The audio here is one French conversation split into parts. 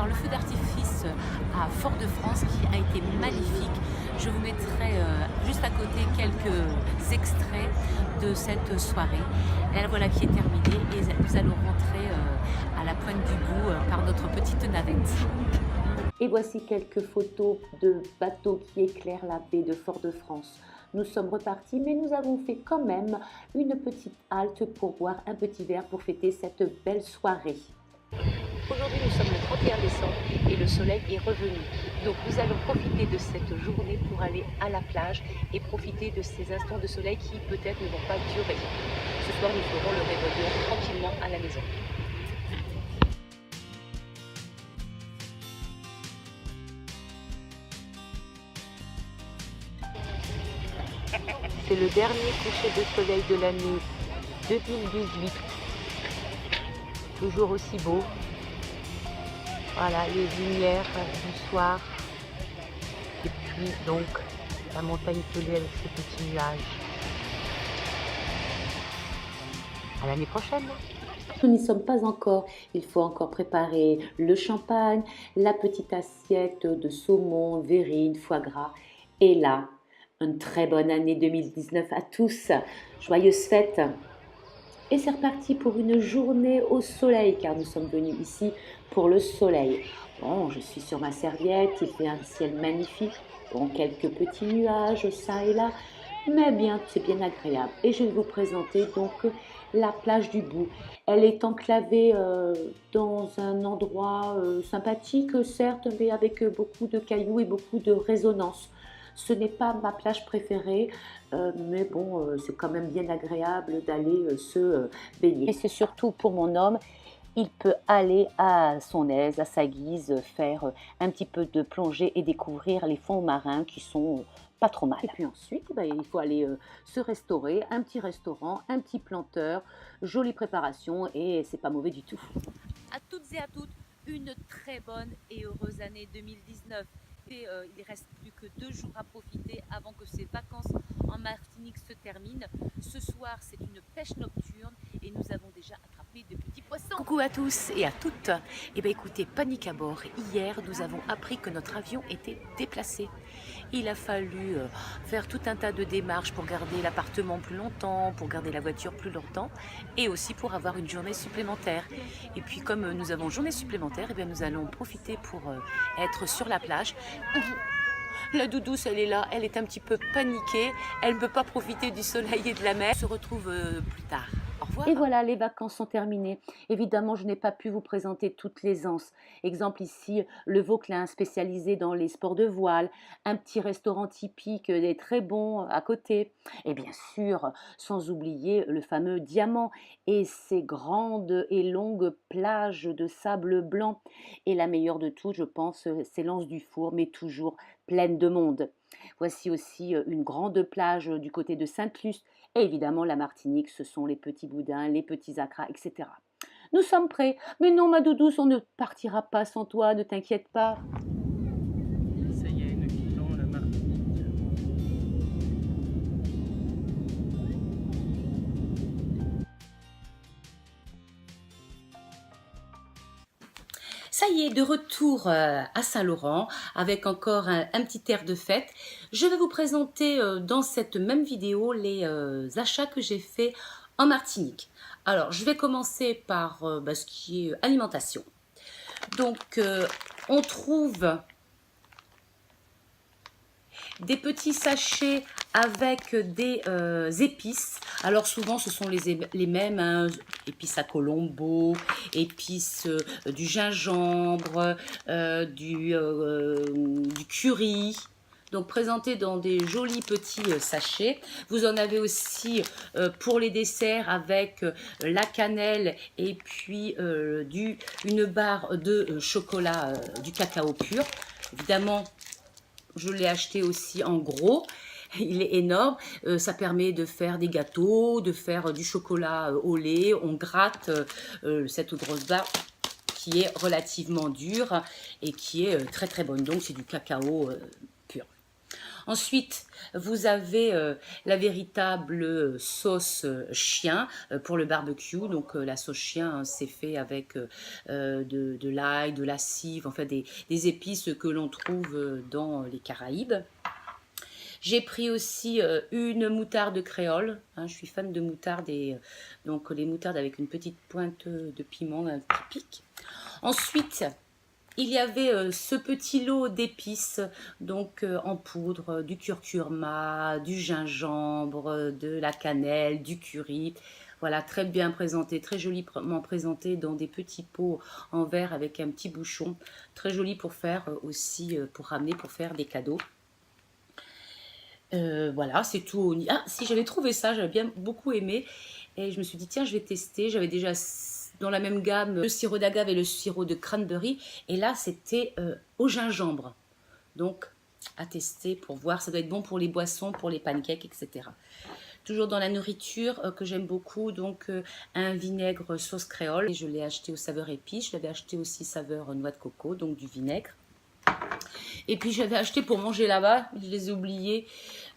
voir le feu d'artifice à Fort-de-France qui a été magnifique. Je vous mettrai juste à côté quelques extraits de cette soirée. Et voilà qui est terminée et nous allons rentrer à la pointe du bout par notre petite navette. Et voici quelques photos de bateaux qui éclairent la baie de Fort-de-France. Nous sommes repartis, mais nous avons fait quand même une petite halte pour boire un petit verre pour fêter cette belle soirée. Aujourd'hui, nous sommes le 31 décembre et le soleil est revenu. Donc nous allons profiter de cette journée pour aller à la plage et profiter de ces instants de soleil qui peut-être ne vont pas durer. Ce soir, nous ferons le réveillon tranquillement à la maison. C'est le dernier coucher de soleil de l'année 2018. Toujours aussi beau. Voilà les lumières du soir. Et puis donc la montagne pelée avec ses petits nuages. À l'année prochaine. Nous n'y sommes pas encore. Il faut encore préparer le champagne, la petite assiette de saumon, verrine, foie gras. Et là, une très bonne année 2019 à tous. Joyeuses fêtes. Et c'est reparti pour une journée au soleil, car nous sommes venus ici pour le soleil. Bon, je suis sur ma serviette, il fait un ciel magnifique. Bon, quelques petits nuages, ça et là. Mais bien, c'est bien agréable. Et je vais vous présenter donc la plage du Bout. Elle est enclavée dans un endroit sympathique, certes, mais avec beaucoup de cailloux et beaucoup de résonance. Ce n'est pas ma plage préférée, mais bon, c'est quand même bien agréable d'aller se baigner. Et c'est surtout pour mon homme, il peut aller à son aise, à sa guise, faire un petit peu de plongée et découvrir les fonds marins qui sont pas trop mal. Et puis ensuite, il faut aller se restaurer, un petit restaurant, un petit planteur, jolie préparation et c'est pas mauvais du tout. À toutes et à toutes, une très bonne et heureuse année 2019. Il reste plus que 2 jours à profiter avant que ces vacances en Martinique se terminent. Ce soir, c'est une pêche nocturne et nous avons déjà attrapé de petits poissons. Coucou à tous et à toutes. Eh bien écoutez, panique à bord. Hier, nous avons appris que notre avion était déplacé. Il a fallu faire tout un tas de démarches pour garder l'appartement plus longtemps, pour garder la voiture plus longtemps et aussi pour avoir une journée supplémentaire. Et puis comme nous avons journée supplémentaire, eh bien, nous allons profiter pour être sur la plage. La doudouce, elle est là, elle est un petit peu paniquée, elle ne peut pas profiter du soleil et de la mer. On se retrouve plus tard. Au revoir. Et voilà, les vacances sont terminées. Évidemment, je n'ai pas pu vous présenter toutes les anses. Exemple ici, le Vauclin, spécialisé dans les sports de voile, un petit restaurant typique, des très bons à côté. Et bien sûr, sans oublier le fameux Diamant et ses grandes et longues plages de sable blanc. Et la meilleure de toutes, je pense, c'est l'Anse du Four, mais toujours pleine de monde. Voici aussi une grande plage du côté de Sainte-Luce. Et évidemment, la Martinique, ce sont les petits boudins, les petits acras, etc. Nous sommes prêts. Mais non, ma doudouce, on ne partira pas sans toi, ne t'inquiète pas. Ça y est, nous quittons la Martinique. Ça y est, de retour à Saint-Laurent avec encore un petit air de fête. Je vais vous présenter dans cette même vidéo les achats que j'ai fait en Martinique. Alors, je vais commencer par ce qui est alimentation. Donc, on trouve des petits sachets avec des épices. Alors souvent ce sont les mêmes, hein, épices à colombo, épices du gingembre, du curry. Donc présentés dans des jolis petits sachets. Vous en avez aussi pour les desserts avec la cannelle et puis une barre de chocolat, du cacao pur. Évidemment, je l'ai acheté aussi en gros. Il est énorme, ça permet de faire des gâteaux, de faire du chocolat au lait. On gratte cette grosse barre qui est relativement dure et qui est très très bonne. Donc c'est du cacao pur. Ensuite, vous avez la véritable sauce chien pour le barbecue. Donc la sauce chien, hein, c'est fait avec de l'ail, de la cive, enfin des épices que l'on trouve dans les Caraïbes. J'ai pris aussi une moutarde créole. Hein, je suis fan de moutarde et donc les moutardes avec une petite pointe de piment typique. Ensuite, il y avait ce petit lot d'épices, donc en poudre, du curcuma, du gingembre, de la cannelle, du curry. Voilà, très bien présenté, très joliment présenté dans des petits pots en verre avec un petit bouchon. Très joli pour faire aussi, pour ramener, pour faire des cadeaux. Voilà, c'est tout. Ah, si j'avais trouvé ça, j'avais bien beaucoup aimé. Et je me suis dit, tiens, je vais tester. J'avais déjà dans la même gamme le sirop d'agave et le sirop de cranberry. Et là, c'était au gingembre. Donc, à tester pour voir. Ça doit être bon pour les boissons, pour les pancakes, etc. Toujours dans la nourriture que j'aime beaucoup. Donc, un vinaigre sauce créole. Et je l'ai acheté au saveur épice. Je l'avais acheté aussi saveur noix de coco, donc du vinaigre. Et puis j'avais acheté pour manger là-bas, je les ai oubliés,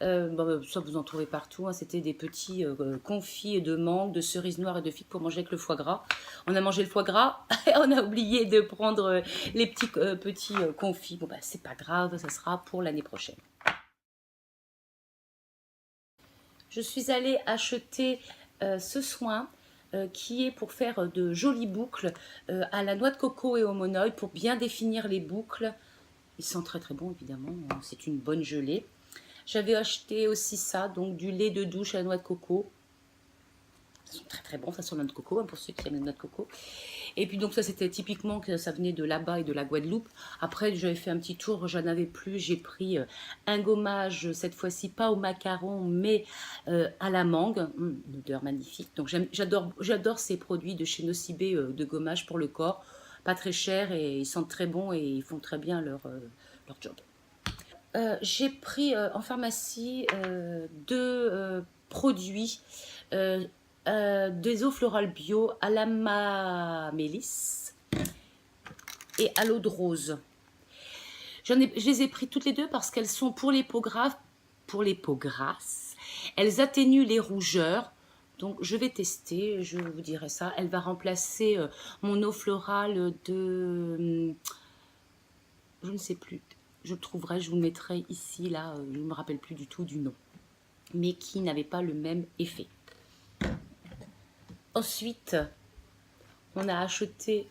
ça vous en trouvez partout, hein. C'était des petits confits de mangue, de cerises noires et de figues pour manger avec le foie gras. On a mangé le foie gras et on a oublié de prendre les petits confits. Bon, c'est pas grave, ça sera pour l'année prochaine. Je suis allée acheter ce soin qui est pour faire de jolies boucles à la noix de coco et au monoeil pour bien définir les boucles. Ils sont très très bons évidemment, c'est une bonne gelée. J'avais acheté aussi ça, donc du lait de douche à la noix de coco. Ils sont très très bons, ça sent la noix de coco, hein, pour ceux qui aiment la noix de coco. Et puis donc ça c'était typiquement que ça venait de là-bas et de la Guadeloupe. Après j'avais fait un petit tour, j'en avais plus, j'ai pris un gommage, cette fois-ci pas au macaron mais à la mangue, une odeur magnifique. Donc j'adore ces produits de chez Nocibé de gommage pour le corps. Pas très cher et ils sentent très bon et ils font très bien leur job. J'ai pris en pharmacie deux produits, des eaux florales bio à la mélisse et à l'eau de rose. Je les ai pris toutes les deux parce qu'elles sont pour les peaux grasses. Elles atténuent les rougeurs. Donc, je vais tester, je vous dirai ça. Elle va remplacer mon eau florale de... je ne sais plus. Je le trouverai, je vous le mettrai ici, là. Je ne me rappelle plus du tout du nom. Mais qui n'avait pas le même effet. Ensuite, on a acheté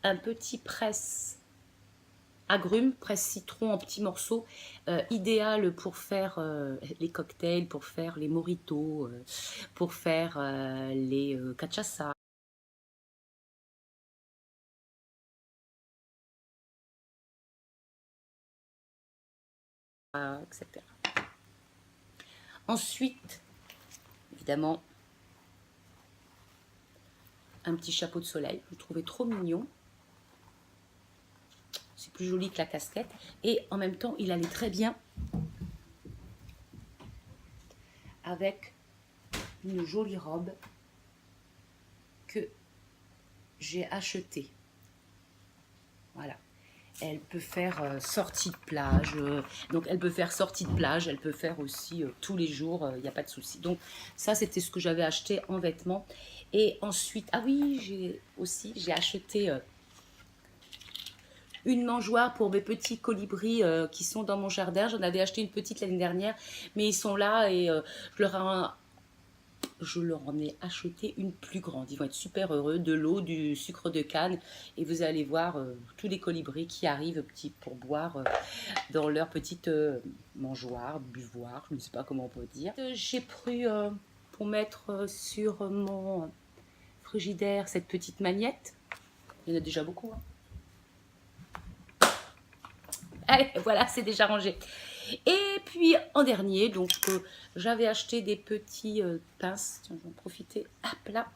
un petit presse agrumes, presse citron en petits morceaux, idéal pour faire les cocktails, pour faire les mojitos, pour faire les cachaça, etc. Ensuite, évidemment, un petit chapeau de soleil, je le trouvais trop mignon. C'est plus joli que la casquette. Et en même temps, il allait très bien avec une jolie robe que j'ai achetée. Voilà. Elle peut faire sortie de plage. Donc, elle peut faire sortie de plage. Elle peut faire aussi tous les jours. Il n'y a pas de souci. Donc, ça, c'était ce que j'avais acheté en vêtements. Et ensuite, ah oui, j'ai acheté... une mangeoire pour mes petits colibris qui sont dans mon jardin. J'en avais acheté une petite l'année dernière, mais ils sont là et je leur en ai acheté une plus grande. Ils vont être super heureux. De l'eau, du sucre de canne et vous allez voir tous les colibris qui arrivent pour boire dans leur petite mangeoire, buvoire, je ne sais pas comment on peut dire. J'ai pris pour mettre sur mon frigidaire cette petite magnette. Il y en a déjà beaucoup, hein. Allez, voilà, c'est déjà rangé. Et puis, en dernier, donc, j'avais acheté des petits pinces. Tiens, je vais en profiter. Hop là,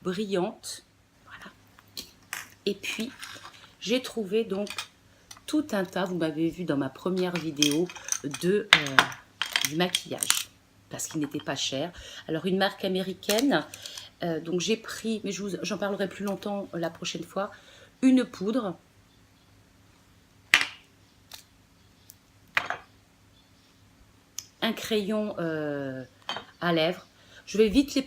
brillantes. Voilà. Et puis, j'ai trouvé donc tout un tas, vous m'avez vu dans ma première vidéo, du maquillage. Parce qu'il n'était pas cher. Alors, une marque américaine. Donc, j'ai pris, mais j'en parlerai plus longtemps la prochaine fois, une poudre. un crayon à lèvres. Je vais vite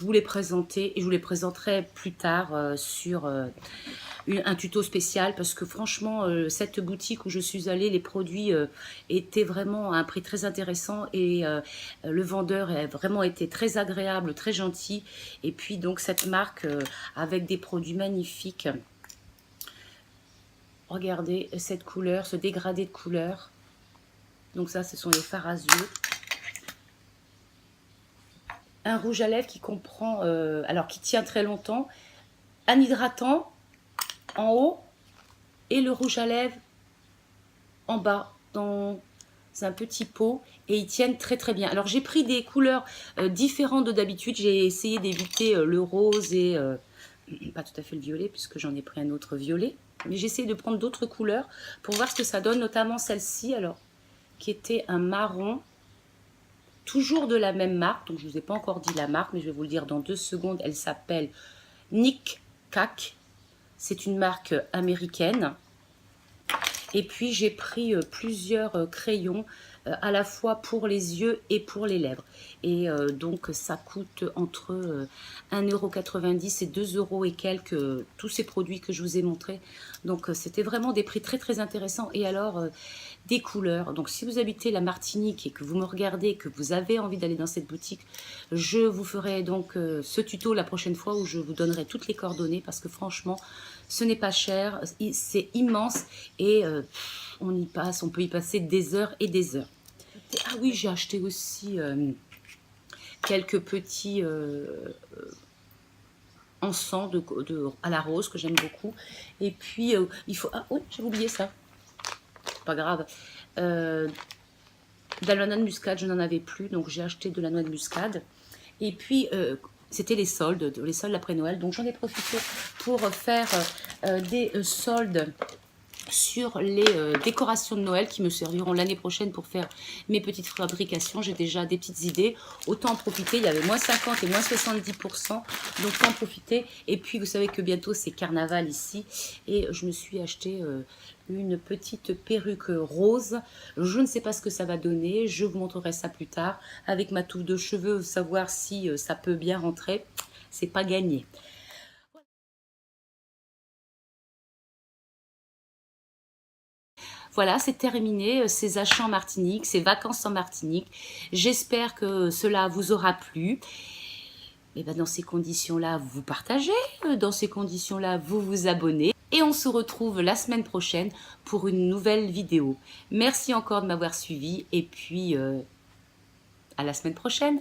vous les présenter et je vous les présenterai plus tard sur un tuto spécial parce que franchement, cette boutique où je suis allée, les produits étaient vraiment à un prix très intéressant et le vendeur a vraiment été très agréable, très gentil. Et puis donc cette marque avec des produits magnifiques. Regardez cette couleur, ce dégradé de couleur. Donc ça, ce sont les fards à yeux. Un rouge à lèvres qui comprend, alors qui tient très longtemps, un hydratant en haut et le rouge à lèvres en bas dans un petit pot et ils tiennent très très bien. Alors j'ai pris des couleurs différentes de d'habitude, j'ai essayé d'éviter le rose et pas tout à fait le violet puisque j'en ai pris un autre violet, mais j'ai essayé de prendre d'autres couleurs pour voir ce que ça donne, notamment celle-ci alors qui était un marron. Toujours de la même marque, donc je ne vous ai pas encore dit la marque, mais je vais vous le dire dans 2 secondes. Elle s'appelle Nick Cac. C'est une marque américaine. Et puis j'ai pris plusieurs crayons à la fois pour les yeux et pour les lèvres. Et donc ça coûte entre 1,90 € et 2 € et quelques, tous ces produits que je vous ai montrés. Donc c'était vraiment des prix très très intéressants. Et alors des couleurs. Donc si vous habitez la Martinique et que vous me regardez et que vous avez envie d'aller dans cette boutique, je vous ferai donc ce tuto la prochaine fois où je vous donnerai toutes les coordonnées parce que franchement ce n'est pas cher, c'est immense et on y passe, on peut y passer des heures et des heures. Ah oui, j'ai acheté aussi quelques petits encens à la rose que j'aime beaucoup. Et puis il faut... Ah oui, j'ai oublié ça. Pas grave. De la noix de muscade, je n'en avais plus, donc j'ai acheté de la noix de muscade. Et puis, c'était les soldes après Noël, donc j'en ai profité pour faire des soldes sur les décorations de Noël qui me serviront l'année prochaine pour faire mes petites fabrications. J'ai déjà des petites idées, autant en profiter. Il y avait moins 50 et moins 70%, donc faut en profiter. Et puis vous savez que bientôt c'est carnaval ici et je me suis acheté une petite perruque rose. Je ne sais pas ce que ça va donner, je vous montrerai ça plus tard avec ma touffe de cheveux, savoir si ça peut bien rentrer. C'est pas gagné. Voilà, c'est terminé, ces achats en Martinique, ces vacances en Martinique. J'espère que cela vous aura plu. Et ben dans ces conditions-là, vous partagez. Dans ces conditions-là, vous vous abonnez. Et on se retrouve la semaine prochaine pour une nouvelle vidéo. Merci encore de m'avoir suivi et puis à la semaine prochaine.